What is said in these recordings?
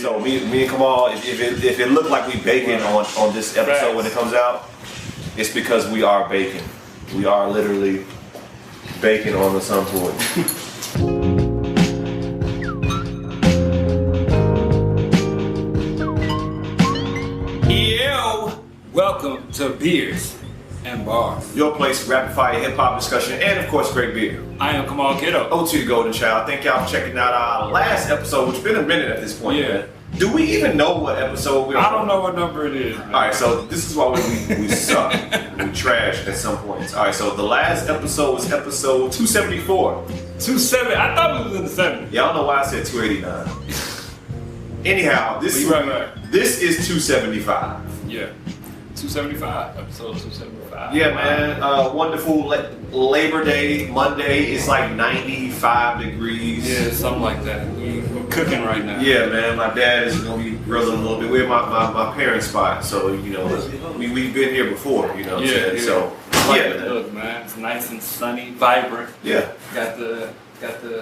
So me and Kamal, if it looked like we baking on this episode when it comes out, it's because we are baking. We are literally baking on the sun point. Yo, welcome to Beers and Bars. Your place for rapid fire hip hop discussion and of course great beer. I am Kamal Kiddo. O2 the Golden Child. Thank y'all for checking out our last episode, which has been a minute at this point. Yeah. Man. Do we even know what episode we're on? I don't know what number it is. Alright, so this is why we suck. We trash at some points. Alright, so the last episode was episode 274. 270. I thought it was in the 70s. Yeah, I don't know why I said 289. Anyhow, this is 275. Yeah. 275. Episode 275. Yeah, man. Wonderful Labor Day Monday. It's like 95 degrees. Yeah, something like that. We're cooking right now. Yeah, man. My dad is gonna be grilling a little bit. We're at my parents' spot, so you know we've been here before. You know what I'm saying? Yeah. So Look, man. It's nice and sunny, vibrant. Yeah. Got the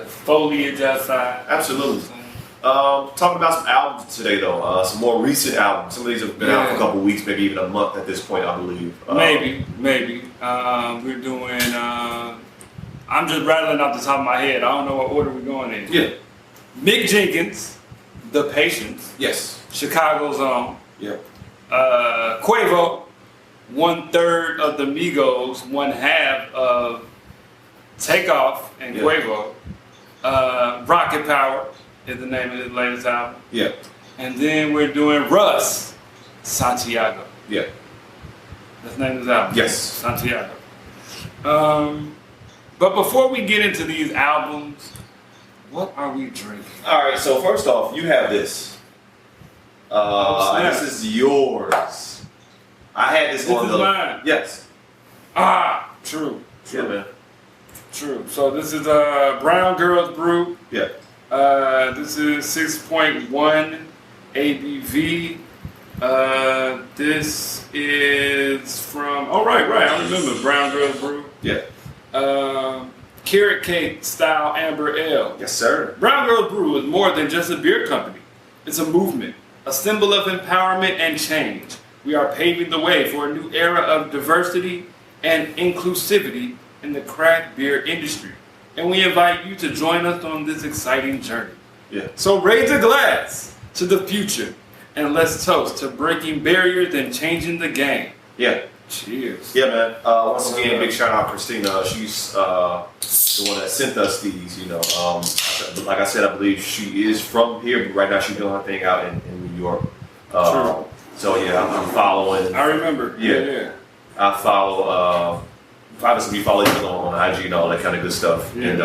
foliage outside. Absolutely. Talking about some albums today, though. Some more recent albums. Some of these have been out for a couple weeks, maybe even a month at this point, I believe. Maybe. We're doing. I'm just rattling off the top of my head. I don't know what order we're going in. Yeah. Mick Jenkins, The Patience. Yes. Chicago's own. Yeah. Quavo, 1/3 of the Migos, 1/2 of Takeoff and Quavo. Rocket Power is the name of his latest album. Yeah. And then we're doing Russ, Santiago. Yeah. That's the name of his album. Yes. Santiago. But before we get into these albums, what are we drinking? All right. So first off, you have this. This is yours. I had this on the. Mine. Yes. True. Yeah, man. True. So this is Brown Girls Brew. Yeah. This is 6.1 ABV. This is from. Oh right. I remember Brown Girls Brew. Yeah. Carrot Cake Style Amber Ale. Yes, sir. Brown Girls Brew is more than just a beer company. It's a movement, a symbol of empowerment and change. We are paving the way for a new era of diversity and inclusivity in the craft beer industry. And we invite you to join us on this exciting journey. Yeah. So raise a glass to the future and let's toast to breaking barriers and changing the game. Yeah. Cheers. Yeah, man. Once again, big shout out Christina. She's the one that sent us these. You know, like I said, I believe she is from here, but right now she's doing her thing out in New York. True. So yeah, I'm following. I remember. Yeah. I follow. Obviously, we follow each other on IG and all that kind of good stuff. Yeah. And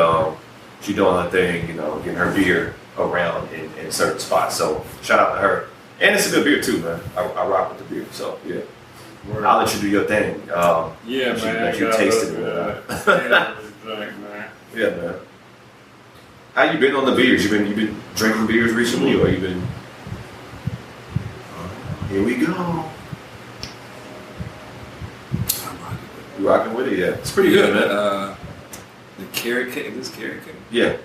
she's doing her thing. You know, getting her beer around in certain spots. So shout out to her. And it's a good beer too, man. I rock with the beer. So yeah. I'll let you do your thing. Man. Let you taste it. Man. Yeah, man. How you been on the beers? You been drinking beers recently, or you been? Here we go. You rocking with it? Yeah, it's pretty good, man. The carrot cake. This carrot cake. Yeah.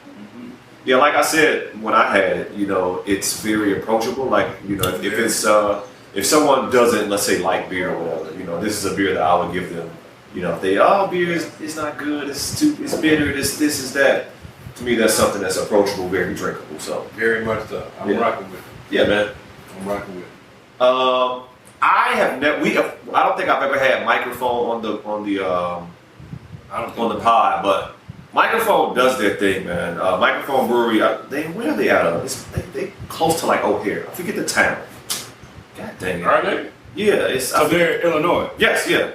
Mm-hmm. Yeah, like I said when I had it, you know, it's very approachable. Like, you know, if it's if someone doesn't, let's say, like beer or whatever, you know, this is a beer that I would give them. You know, if they beer is not good, it's bitter, this is that. To me, that's something that's approachable, very drinkable. So Very much so. I'm rocking with it. Yeah, man. I'm rocking with it. I have never. I don't think I've ever had Mikerphone on the pod, but Mikerphone does their thing, man. Mikerphone Brewery. Where are they out of? They close to like O'Hare. I forget the town. God dang it. Are they? Yeah, So they're Illinois. Yes, yeah.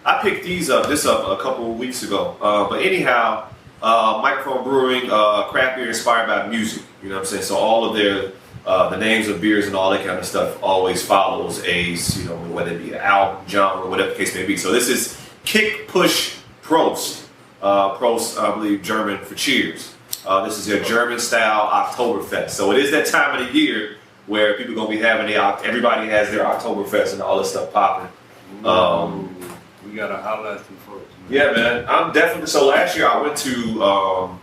I picked this up a couple of weeks ago. But anyhow, Mikerphone Brewing, craft beer inspired by music. You know what I'm saying? So all of their the names of beers and all that kind of stuff always follows whether it be an album, genre, whatever the case may be. So this is Kick Push Prost. Prost, I believe, German for cheers. This is their German style Oktoberfest. So it is that time of the year where people are gonna be having everybody has their Oktoberfest and all this stuff popping. We gotta holler at some folks. Man. Yeah, man. I'm definitely. So last year I went to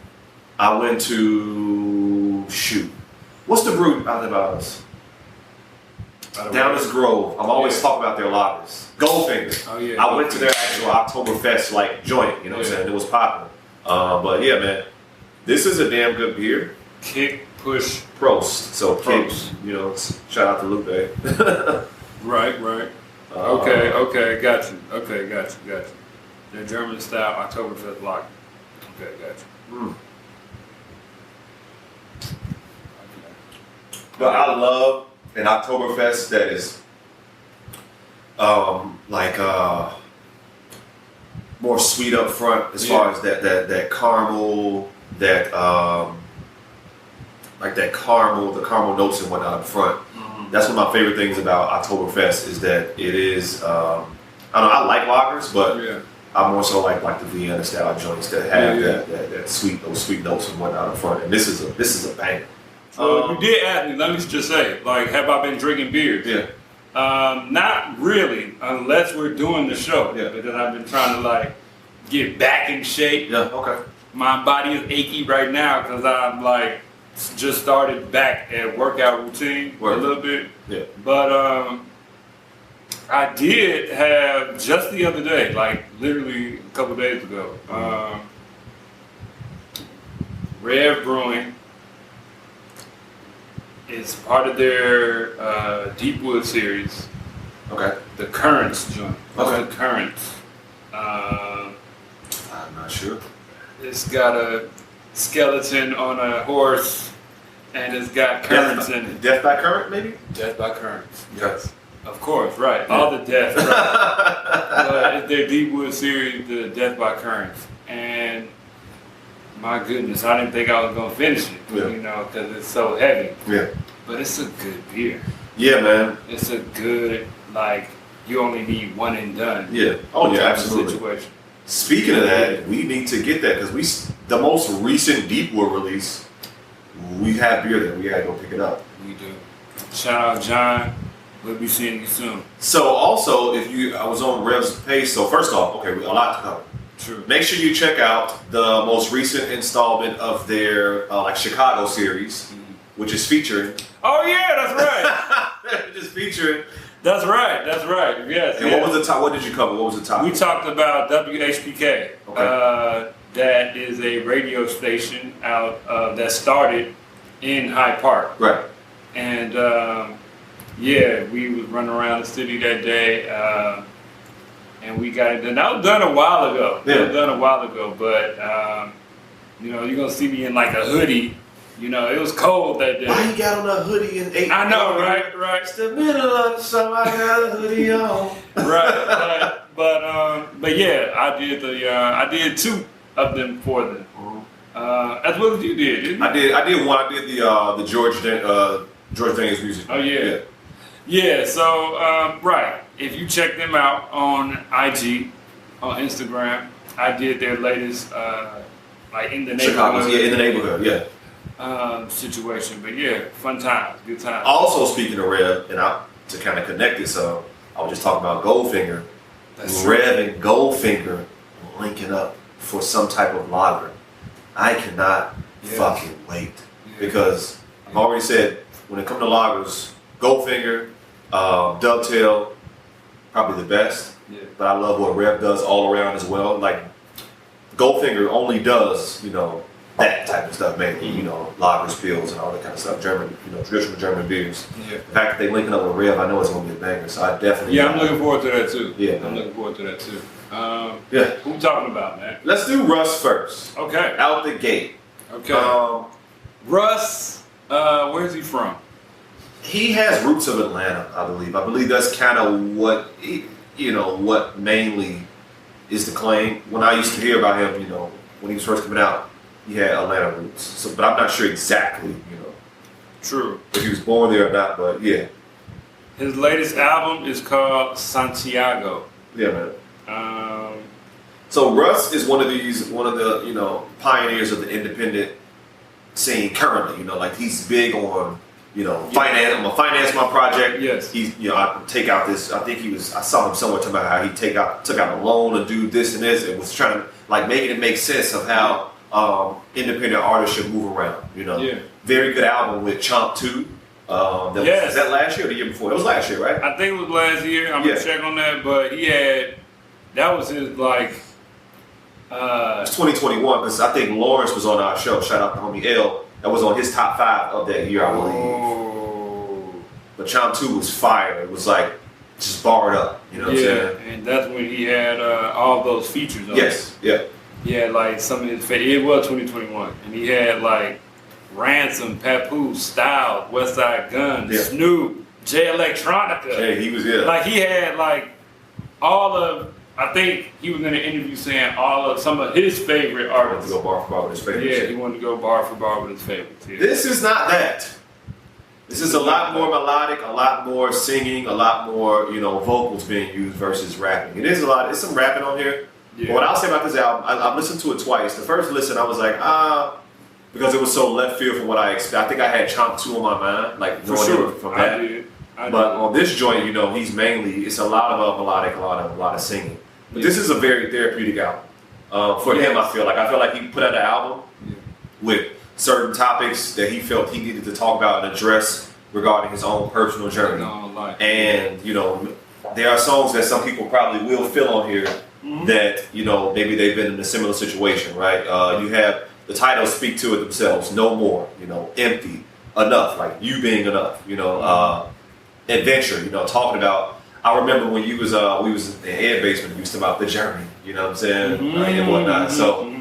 What's the brew out there about us? Down this Grove. I'm always talking about their lagers. Goldfinger. Oh yeah. I went to their actual Oktoberfest like joint. You know what I'm saying? It was popping. But yeah, man, this is a damn good beer. Kick, push, Prost. So Prost. Kick, you know, shout out to Lupe. Right. Okay, got you. Got you. The German style Oktoberfest lager. Okay, got you. But I love an Oktoberfest that is more sweet up front as far as that caramel, that the caramel notes and whatnot up front. That's one of my favorite things about Oktoberfest is that it is I don't know, I like lagers, but I more so like the Vienna style joints that have that those sweet notes and whatnot up front. And this is a banger. Well, you did ask me, let me just say, like, have I been drinking beers? Yeah. Not really, unless we're doing the show. Yeah. Because I've been trying to, like, get back in shape. Yeah, okay. My body is achy right now because I'm, like, just started back at workout routine a little bit. Yeah. But I did have, just the other day, like, literally a couple days ago, Rev Brewing. It's part of their Deepwood series. Okay. The Currents joint. Okay. The Currents. I'm not sure. It's got a skeleton on a horse, and it's got currents in it. Death by Current, maybe? Death by Currents. Yes. Of course, right. All the death. Right. But it's their Deepwood series, the Death by Currents. And my goodness, I didn't think I was going to finish it, you know, because it's so heavy. Yeah. But it's a good beer. Yeah, man. It's a good, like, you only need one and done. Yeah. Oh, yeah, absolutely. Situation. Speaking of that, we need to get that because the most recent Deepwood release, we have beer there. We got to go pick it up. We do. Shout out, John. We'll be seeing you soon. So also, I was on Rev's page. So first off, okay, a lot to cover. True. Make sure you check out the most recent installment of their Chicago series, which is featuring. Oh yeah, that's right. Just featuring. That's right. Yes. And what was the top? What did you cover? What was the topic? We talked about WHPK. Okay. That is a radio station out that started in Hyde Park. Right. And we was running around the city that day. And we got it done. That was done a while ago. But you know, you're gonna see me in like a hoodie. You know, it was cold that day. Why you got on a hoodie in 8? I know, right? It's the middle of the summer. I got a hoodie on. Right. But yeah, I did 2 of them for them. As well as you did, didn't you? I did one. I did the George Daniels music. Oh yeah. Yeah. So right. If you check them out on IG, on Instagram, I did their latest, like in the neighborhood. Chicago, in the neighborhood, situation. But yeah, fun times, good times. Also, speaking of Rev, and to kind of connect this up, I was just talking about Goldfinger. Rev and Goldfinger linking up for some type of lager. I cannot fucking wait because I've already said when it comes to lagers, Goldfinger, Dovetail. Probably the best, but I love what Rev does all around as well. Like Goldfinger only does, you know, that type of stuff, man. You know, lagers, pills, and all that kind of stuff. German, you know, traditional German beers. Yeah. The fact that they linking up with Rev, I know it's gonna be a banger. So I definitely. Yeah, I'm looking forward to that too. Yeah, I'm looking forward to that too. Who we talking about, man? Let's do Russ first. Okay. Out the gate. Okay. Russ, where's he from? He has roots of Atlanta, I believe. I believe that's kind of what mainly is the claim. When I used to hear about him, you know, when he was first coming out, he had Atlanta roots. So, but I'm not sure exactly, you know. True. If he was born there or not, but yeah. His latest album is called Santiago. Yeah, man. So Russ is one of the, you know, pioneers of the independent scene currently. You know, like he's big on, you know, finance. I'm gonna finance my project. Yes. He's, you know, I take out this. I think I saw him somewhere talking about how he took out a loan to do this and this. It was trying to like making it make sense of how independent artists should move around. You know, Yeah. very good album with Chomp 2. Yes. Was that last year or the year before? It was last year, right? I think it was last year. I'm Yeah. gonna check on that, but that was his like. It's 2021 because I think Lawrence was on our show. Shout out to homie L. That was on his top 5 of that year, I believe. Oh. But Chomp 2 was fire. It was like just barred up. You know what I'm saying? And that's when he had all those features on Yes. Yeah. He had like some of his it was 2021, and he had like Ransom, Papoose, Style, Westside Gun, Yeah. Snoop, Jay Electronica. Hey, he was Like he had like all of. I think he was in an interview saying all of some of his favorite wanted to artists. go bar for bar with his favorite Yeah, shit. he wanted to go bar for bar with his favorites. Yeah. This is not that. This is a lot more melodic, a lot more singing, a lot more, you know, vocals being used versus rapping. It is a lot. There's some rapping on here. Yeah. But what I'll say about this album, I've listened to it twice. The first listen, I was like, because it was so left field from what I expect. I think I had Chomp 2 on my mind, like For knowing sure. it from that. I But did. on this joint, you know, he's mainly, it's a lot of melodic, a lot of singing. But this is a very therapeutic album. For him, I feel like he put out an album with certain topics that he felt he needed to talk about and address regarding his own personal journey. And, you know, there are songs that some people probably will feel on here that, you know, maybe they've been in a similar situation, right? You have the titles speak to it themselves. No more, you know, empty, enough, like you being enough, you know, adventure, you know, talking about, I remember when you was, we was in the head basement, we used to about the journey, you know what I'm saying, and whatnot. So,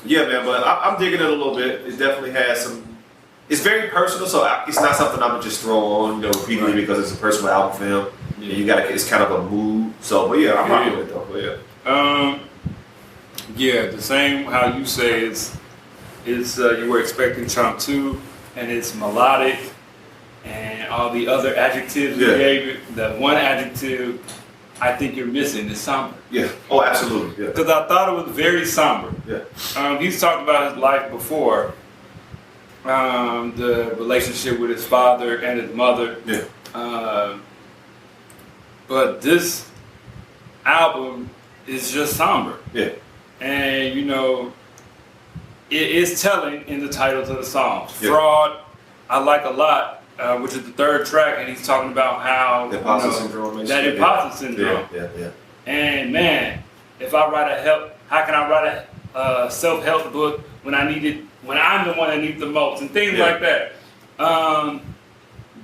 yeah, man, but I'm digging it a little bit. It definitely has some, it's very personal, so it's not something I'm gonna just throw on, you know, repeatedly because it's a personal album for him. And you gotta, it's kind of a mood. So, but yeah, I'm rocking with it though, but yeah. Yeah, the same how you say it's you were expecting Chomp 2, and it's melodic, and all the other adjectives you gave it. The one adjective I think you're missing is somber. Yeah. Oh, absolutely. Yeah. Because I thought it was very somber. Yeah. He's talked about his life before, the relationship with his father and his mother. Yeah. But this album is just somber. Yeah. And you know, it is telling in the titles of the songs. Yeah. Fraud, I like a lot, which is the third track, and he's talking about how The imposter syndrome. that imposter syndrome. Yeah. And man, if I how can I write a self-help book when I'm the one that needs the most, and things like that.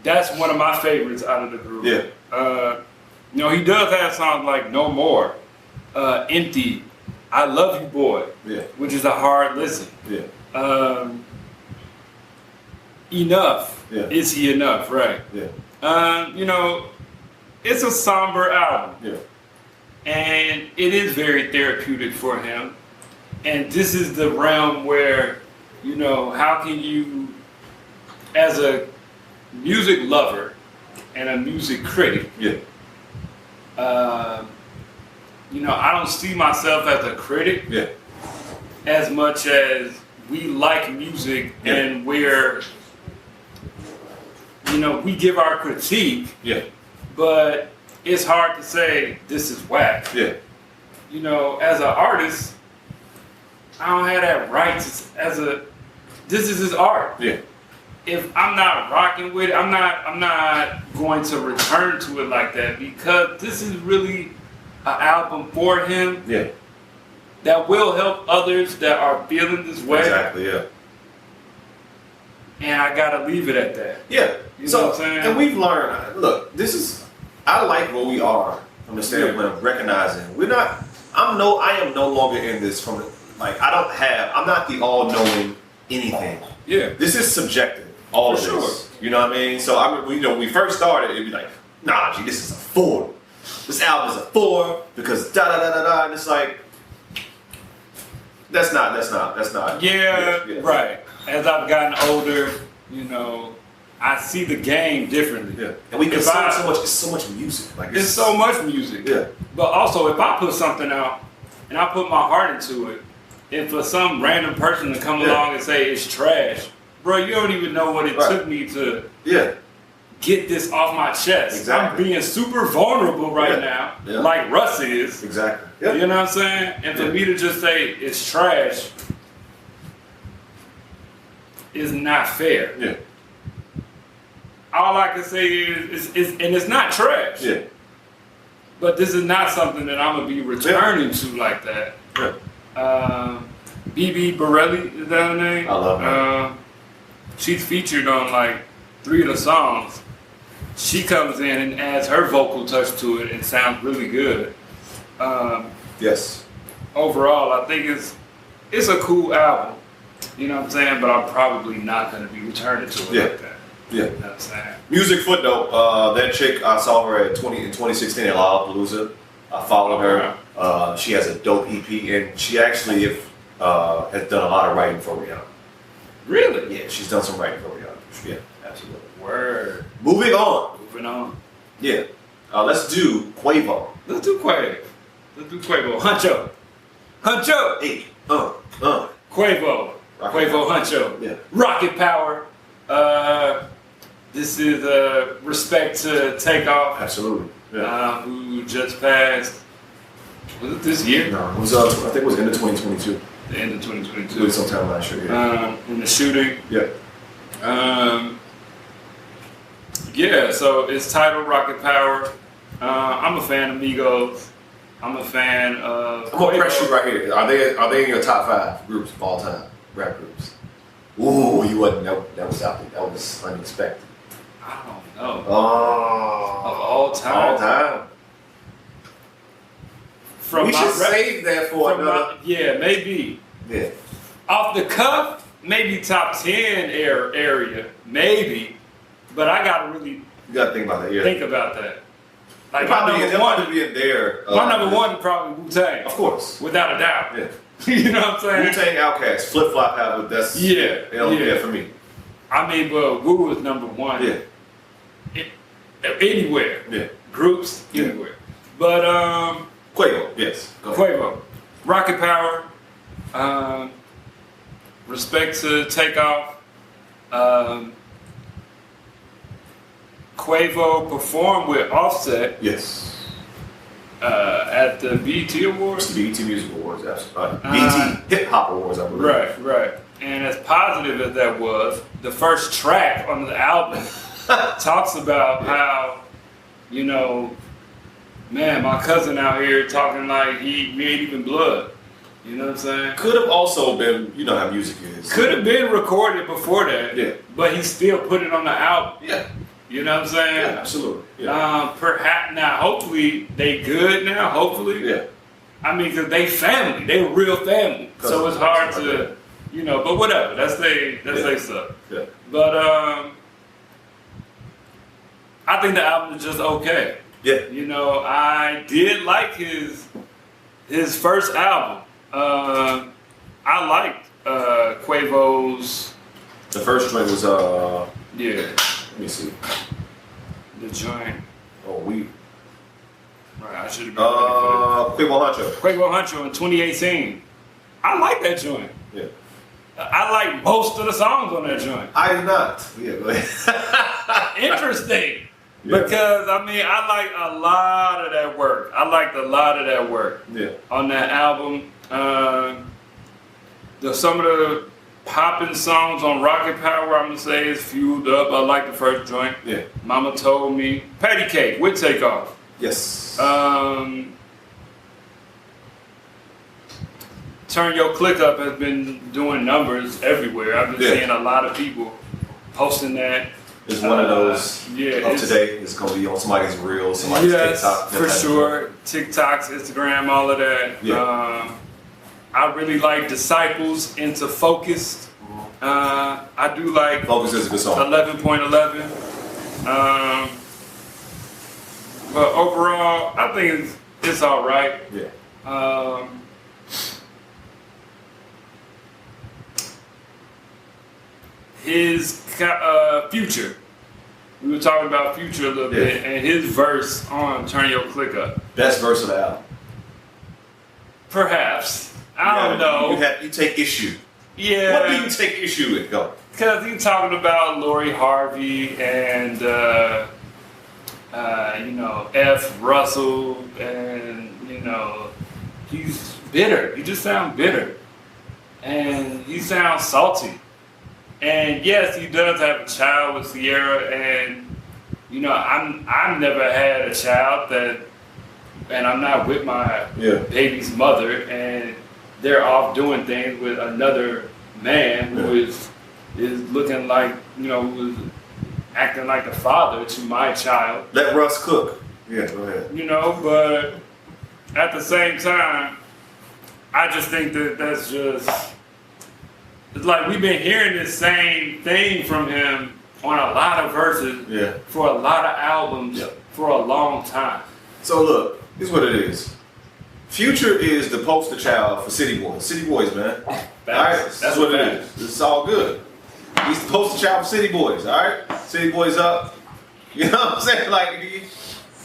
That's one of my favorites out of the group. Yeah. You know, he does have songs like No More, Empty, I Love You Boy, which is a hard listen. Yeah. Enough. Yeah. Is he enough? Right. Yeah. You know, it's a somber album. Yeah. And it is very therapeutic for him. And this is the realm where, you know, how can you, as a music lover and a music critic, you know, I don't see myself as a critic as much as we like music and where, you know, we give our critique, but it's hard to say this is whack. Yeah. You know, as an artist, I don't have that right to, this is his art. Yeah. If I'm not rocking with it, I'm not going to return to it like that, because this is really an album for him that will help others that are feeling this way. Exactly, yeah. And I gotta leave it at that. Yeah. You know what I'm saying? And we've learned, look, I like where we are from the standpoint of recognizing I am no longer in this from, like, I'm not the all-knowing anything. Yeah. This is subjective, all For of this. You know what I mean? So, I mean, you know, when we first started, it'd be like, nah, G, this is a 4. This album is a 4 because da-da-da-da-da, and it's like, that's not. Yeah, right. As I've gotten older, you know, I see the game differently. Yeah. And we consume it's so much music. Like it's so much music. Yeah. But also, if I put something out and I put my heart into it, and for some random person to come along and say it's trash, bro, you don't even know what it took me to get this off my chest. Exactly. I'm being super vulnerable right now, like Russ is. Exactly. You know what I'm saying? And for me to just say it's trash, is not fair. Yeah. All I can say is and it's not trash. Yeah. But this is not something that I'm gonna be returning to like that. Yeah. BB Borelli, is that her name? I love her. She's featured on like 3 of the songs. She comes in and adds her vocal touch to it and sounds really good. Yes. Overall, I think it's a cool album. You know what I'm saying? But I'm probably not gonna be returning to it like that. Yeah. You know what I'm saying? Music footnote, that chick, I saw her in 2016 at Lollapalooza. I followed her. She has a dope EP, and she actually has done a lot of writing for Rihanna. Really? Yeah, she's done some writing for Rihanna. Yeah, absolutely. Word. Moving on. Yeah. Let's do Quavo. Let's do Quavo. Huncho. Hey. Quavo. Quavo Huncho. Yeah. Rocket Power. This is respect to Takeoff. Absolutely. Yeah. Who just passed. Was it this year? No, it was. I think it was end of 2022. The end of 2022. It was sometime last year. Yeah. In the shooting. Yeah. Yeah. So it's titled Rocket Power. I'm a fan of Migos. I'm a fan of. I'm gonna press you right here. Are they in your top 5 groups of all time? Rap groups. Ooh, you wasn't. That was out there. That was unexpected. I don't know. Oh. Of all time. All time. We should save that for another. Yeah, maybe. Yeah. Off the cuff, maybe top 10 area, maybe. But I gotta really. You gotta think about that. Yeah. Think about that. Like probably be in there. My number one probably Wu-Tang. Of course. Without a doubt. Yeah. You know what I'm saying? Wu-Tang Outkast, Flip Flop Habit. That's yeah for me. I mean, but Wu is number 1. Yeah. Anywhere. Yeah. Groups, anywhere. But Quavo, yes. Quavo. Rocket Power. Respect to Takeoff. Quavo performed with Offset. Yes. At the BET Awards. BET Music Awards, absolutely. BET Hip Hop Awards, I believe. Right. And as positive as that was, the first track on the album talks about how, you know, man, my cousin out here talking like he ain't even blood. You know what I'm saying? Could have also been, you know how music is. Could have been recorded before that. Yeah. But he still put it on the album. Yeah. You know what I'm saying? Yeah, absolutely. Yeah. Perhaps now, hopefully they good now. Hopefully. Yeah. I mean, cause they family, they real family. So it's hard to, you know. But whatever. That's they stuff. Yeah. But I think the album is just okay. Yeah. You know, I did like his first album. I liked Quavo's. The first joint was Yeah. Let me see. The joint. Oh, we. Right, I should have been ready for Quavo Huncho. Quavo Huncho in 2018. I like that joint. Yeah. I like most of the songs on that joint. I did not. Yeah, go ahead. Interesting. Yeah. Because, I mean, I like a lot of that work. I liked a lot of that work on that album. Some of the popping songs on Rocket Power, I'm going to say, is Fueled Up. I like the first joint. Yeah. Mama Told Me. Patty Cake with Takeoff. Yes. Turn Your Click Up has been doing numbers everywhere. I've been seeing a lot of people posting that. It's one of those of today. It's going to be on somebody's reel, somebody's TikTok. For sure. TikToks, Instagram, all of that. Yeah. I really like Disciples into Focused. I do like Focus is a good song. 11.11. But overall, I think it's all right. Yeah. His Future. We were talking about Future a little bit, and his verse on Turn Your Click Up. Best verse of the album. Perhaps. I don't know. You take issue. Yeah. What do you take issue with? Go. Because he's talking about Lori Harvey and, you know, F. Russell, and, you know, he's bitter. He just sounds bitter. And he sounds salty. And yes, he does have a child with Sierra, and you know, I've never had a child and I'm not with my baby's mother, and they're off doing things with another man who is looking like, you know, who is acting like a father to my child. Let Russ cook. Yeah, go ahead. You know, but at the same time, I just think that's just, it's like we've been hearing this same thing from him on a lot of verses for a lot of albums for a long time. So look, here's what it is. Future is the poster child for City Boys. City Boys, man. All right, that's what it is. It's all good. He's the poster child for City Boys. All right, City Boys up. You know what I'm saying? Like,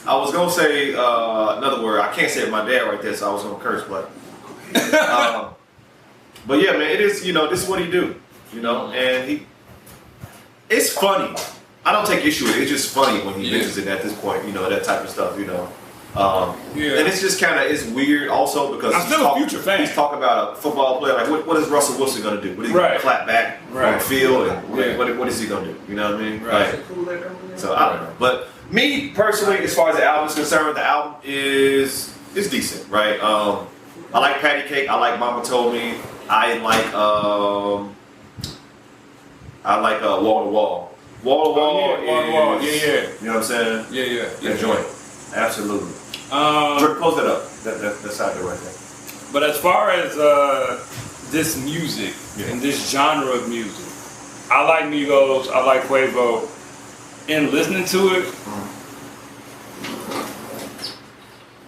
I was gonna say another word. I can't say it. My dad right there, so I was gonna curse, but yeah, man. It is. You know, this is what he do. You know, and it's funny. I don't take issue with it. It's just funny when he mentions it at this point. You know, that type of stuff. You know. And it's just kind of, it's weird also because I'm still a Future fan. He's talking about a football player. Like, what is Russell Wilson going to do? What is he going to clap back on the field? And what is he going to do? You know what I mean? Right. So I don't know. But me personally, as far as the album is concerned, the album is decent, right? I like Patty Cake. I like Mama Told Me. I like Wall to Wall. Wall to Wall. You know what I'm saying? Yeah. Joint. Absolutely. Close that up. That's out there right there. But as far as this music and this genre of music, I like Migos, I like Quavo. And listening to it,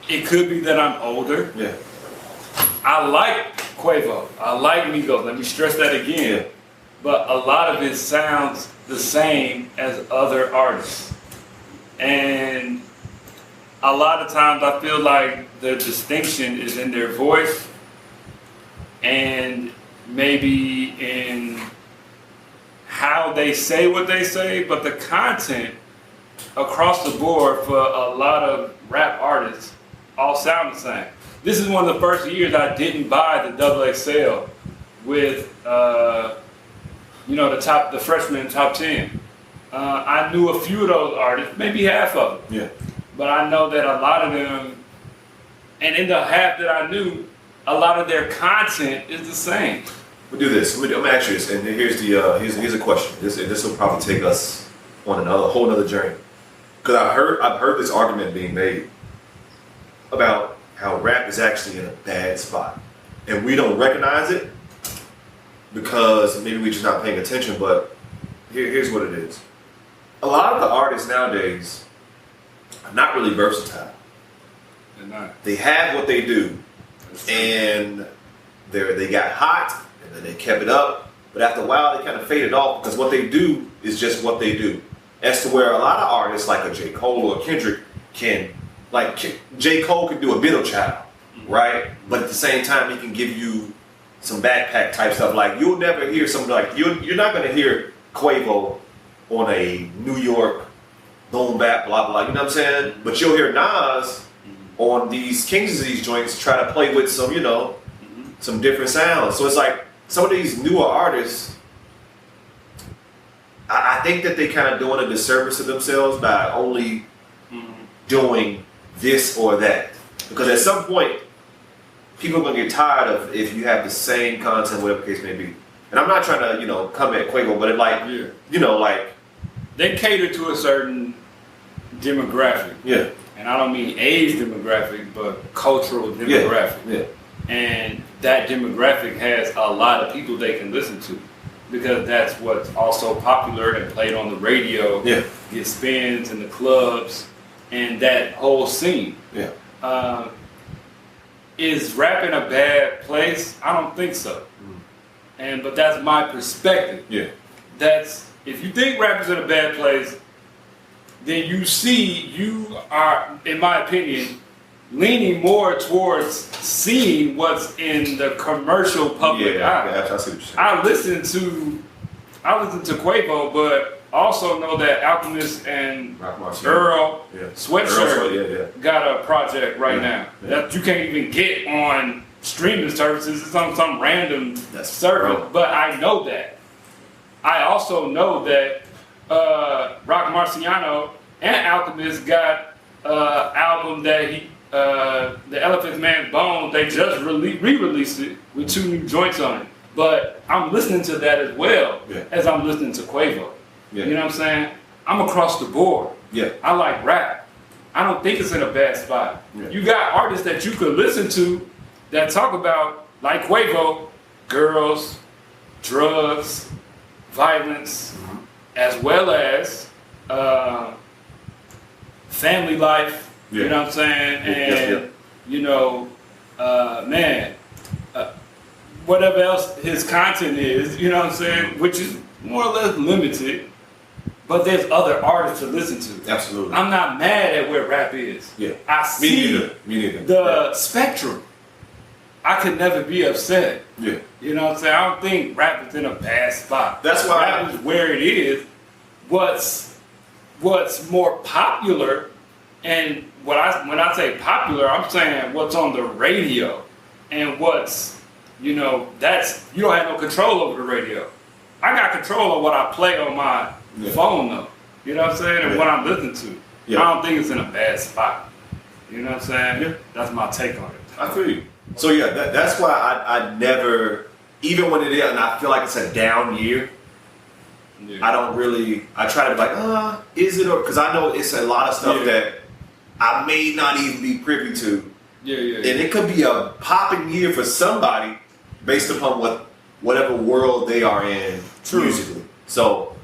it could be that I'm older. Yeah. I like Quavo. I like Migos. Let me stress that again. Yeah. But a lot of it sounds the same as other artists. And a lot of times I feel like the distinction is in their voice and maybe in how they say what they say, but the content across the board for a lot of rap artists all sound the same. This is one of the first years I didn't buy the XXL with the freshman top 10. I knew a few of those artists, maybe half of them. Yeah. But I know that a lot of them, and in the half that I knew, a lot of their content is the same. We'll do this. I'm gonna ask you this, and here's a question. This will probably take us on a whole nother journey. Because I've heard this argument being made about how rap is actually in a bad spot, and we don't recognize it because maybe we're just not paying attention. But here's what it is: a lot of the artists nowadays are not really versatile. They're not. They have what they do, and they got hot, and then they kept it up. But after a while, they kind of faded off because what they do is just what they do. As to where a lot of artists like a J. Cole or a Kendrick can, like J. Cole can do a middle child, right? But at the same time, he can give you some backpack type stuff. Like you'll never hear something like you're not going to hear Quavo on a New York boom bap blah blah. You know what I'm saying? But you'll hear Nas on these Kings of these joints try to play with some some different sounds. So it's like some of these newer artists. I think that they kind of doing a disservice to themselves by only doing this or that. Because at some point, people are going to get tired of if you have the same content, whatever the case may be. And I'm not trying to, come at Quavo, but like, they cater to a certain demographic. Yeah. And I don't mean age demographic, but cultural demographic. Yeah. And that demographic has a lot of people they can listen to. Because that's what's also popular and played on the radio, get spins in the clubs, and that whole scene. Yeah. Is rap in a bad place? I don't think so. But that's my perspective. Yeah. That's if you think rap is in a bad place, then you are, in my opinion, leaning more towards seeing what's in the commercial public eye. Yeah, I see what you're saying. I listen to Quavo, but also know that Alchemist and Earl Sweatshirt got a project right now that you can't even get on streaming services. It's on some random service, but I know that. I also know that Rock Marciano and Alchemist got album that he, the Elephant Man's Bone, they just re-released it with 2 new joints on it. But I'm listening to that as well as I'm listening to Quavo. Yeah. You know what I'm saying? I'm across the board. Yeah. I like rap. I don't think it's in a bad spot. Yeah. You got artists that you could listen to that talk about, like Quavo, girls, drugs, violence, as well as family life. Yeah. You know what I'm saying? And you know, man, whatever else his content is, you know what I'm saying, which is more or less limited. But there's other artists to listen to. Absolutely. I'm not mad at where rap is. Yeah. I see Me neither. the spectrum. I could never be upset. Yeah. You know what I'm saying? I don't think rap is in a bad spot. That's why rap is where it is. What's more popular, and when I say popular, I'm saying what's on the radio, and what's, you know, that's, you don't have no control over the radio. I got control of what I play on my phone though. You know what I'm saying? And what I'm listening to. Yeah. I don't think it's in a bad spot. You know what I'm saying? Yeah. That's my take on it. I feel you. So yeah, that's why I never, even when it is, and I feel like it's a down year, I don't really, I try to be like, is it, or, because I know it's a lot of stuff that I may not even be privy to. Yeah. And it could be a popping year for somebody based upon whatever world they are in musically. So,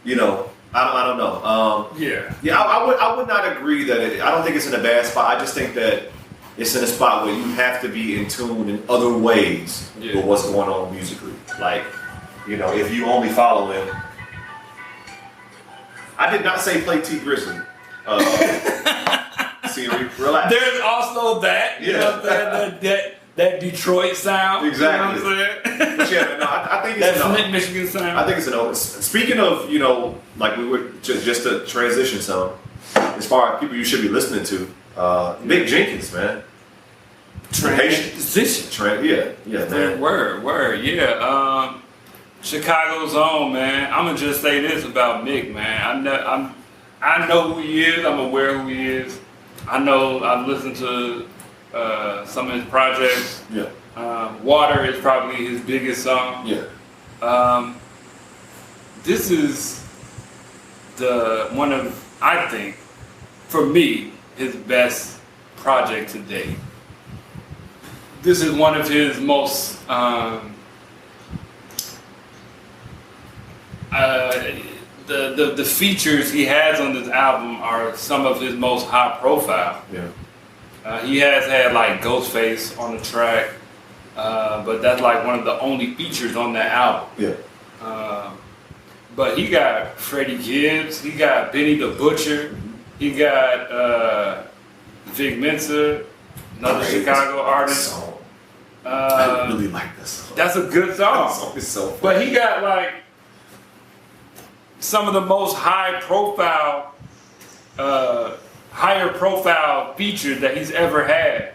you know, I don't know. I would not agree that I don't think it's in a bad spot. I just think that it's in a spot where you have to be in tune in other ways with what's going on musically. Like, you know, if you only follow him. I did not say play T Grizzly. Siri, relax. There's also that, you know what I'm saying? That Detroit sound. Exactly. You know what I'm saying? But yeah, no, I think it's that Flint, Michigan sound. I think it's an open. Speaking of, you know, like we were just to transition some, as far as people you should be listening to, Mick Jenkins, man. Transition. Yeah, man. Word, yeah. Chicago's own, man. I'm gonna just say this about Mick, man. I know who he is. I'm aware who he is. I know I've listened to some of his projects. Yeah. Water is probably his biggest song. Yeah. This is one of, I think, for me, his best project to date. This is one of his most the features he has on this album are some of his most high profile. Yeah. He has had like Ghostface on the track, but that's like one of the only features on that album. Yeah. But he got Freddie Gibbs, he got Benny the Butcher, he got Vic Mensa, another Chicago artist. Song. I really like this song. That's a good song. That song is so funny. But he got like some of the most higher profile features that he's ever had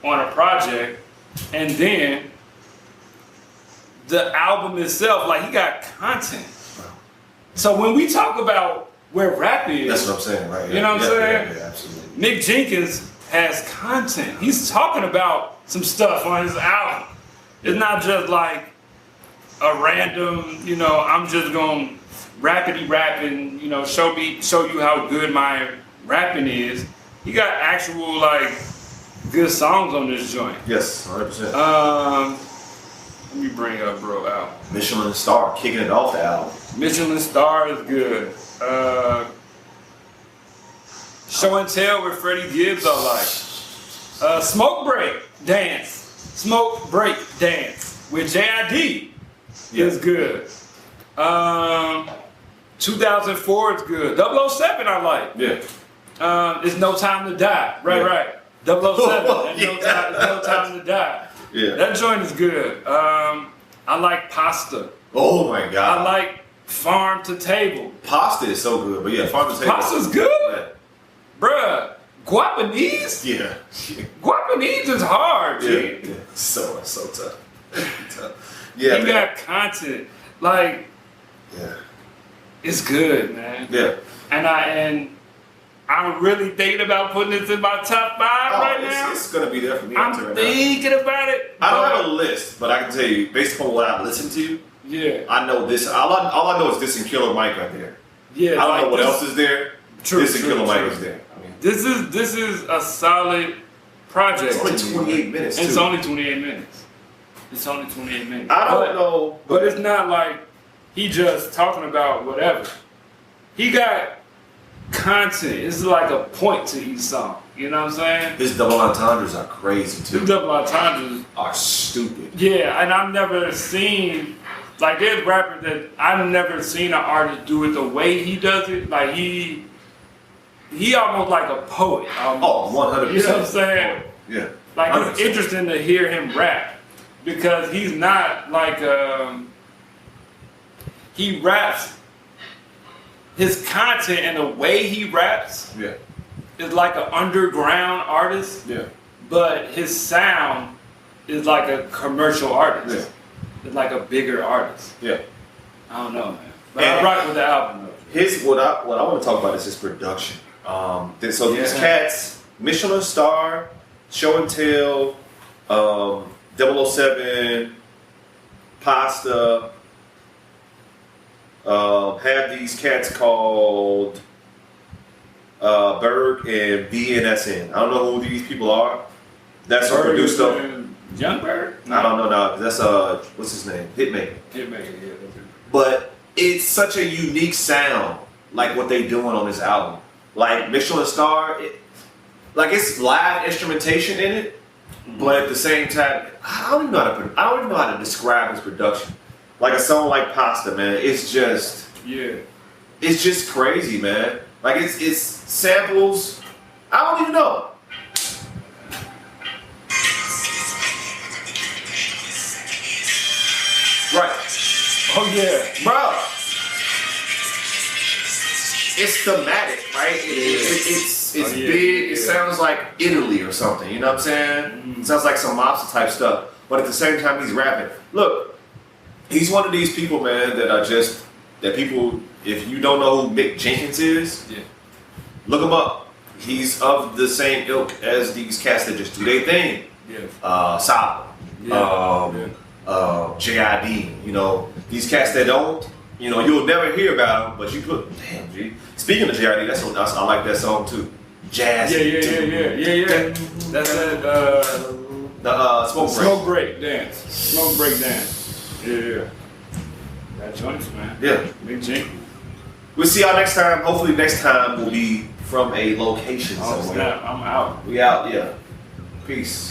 on a project. And then the album itself, like, he got content. So when we talk about where rap is, that's what I'm saying, right? You know what I'm saying? Yeah, absolutely. Mick Jenkins has content. He's talking about some stuff on his album. It's not just like a random, you know, I'm just gonna rappity rapping, you know, show you how good my rapping is. He got actual like good songs on this joint. Yes, 100%. Let me bring up Bro out. Michelin Star, kicking it off the album. Michelin Star is good. Show and Tell with Freddie Gibbs I like. Smoke Break Dance with J.I.D. is good. 2004 is good. 007 I like. Yeah. It's No Time to Die. Right. 007. No Time to Die. Yeah. That joint is good. I like Pasta. Oh my God. I like Farm to Table. Pasta is so good, but yeah, Farm to Table. Pasta's good. Bruh. Guapanese? Yeah. Guapanese is hard, G. Yeah. So tough. Yeah, he got content. Like, Yeah. It's good, man. Yeah. And I'm really thinking about putting this in my top 5 right now. It's gonna be there for me. I'm thinking about it. I don't have a list, but I can tell you, based upon what I listened to, yeah, I know this. All I know is this and Killer Mike right there. Yeah, I don't know what else is there. True, this and Killer Mike is there. I mean, this is a solid project. It's only 28 minutes. It's only 28 minutes. It's only 28 minutes. I don't know, but it's not like he just talking about whatever. He got content. It's like a point to each song. You know what I'm saying? His double entendres are crazy too. His double entendres are stupid. Yeah, and I've never seen, like, there's rappers that I've never seen an artist do it the way he does it. Like, he almost like a poet. Almost. Oh, 100%. You know what I'm saying? Yeah. Like, 100%. it's interesting to hear him rap because he's not like, he raps, his content and the way he raps is like an underground artist. Yeah. But his sound is like a commercial artist. Yeah. It's like a bigger artist. Yeah. I don't know, man. But I rock with the album though. What I want to talk about is his production. So these cats, Michelin Star, Show and Tell, 007, Pasta, have these cats called Berg and BNSN. I don't know who these people are. That's who produced them. Young Berg? I don't know now. That's what's his name? Hitmaker. Hitmaker, yeah. But it's such a unique sound, like what they doing on this album. Like Michelin Star, it's live instrumentation in it, but at the same time, I don't even know how to describe his production. Like a song like Pasta, man, it's just crazy, man. Like it's samples. I don't even know. Right. Oh yeah, bro. It's thematic, right? It's big. It sounds like Italy or something. You know what I'm saying? It sounds like some mobster type stuff. But at the same time, he's rapping. Look, he's one of these people, man, that people. If you don't know who Mick Jenkins is, look him up. He's of the same ilk as these cats that just do their thing. Saba. JID, you know, these cats that don't, you know, you'll never hear about them, but you put, damn, G. Speaking of JID, I like that song too. Jazz. Yeah. That's Smoke Break. Smoke Break Dance. Smoke Break Dance. Yeah. That joints, man. Yeah. Mick Jenkins. We'll see y'all next time. Hopefully next time will be from a location somewhere. Snap. I'm out. We out, yeah. Peace.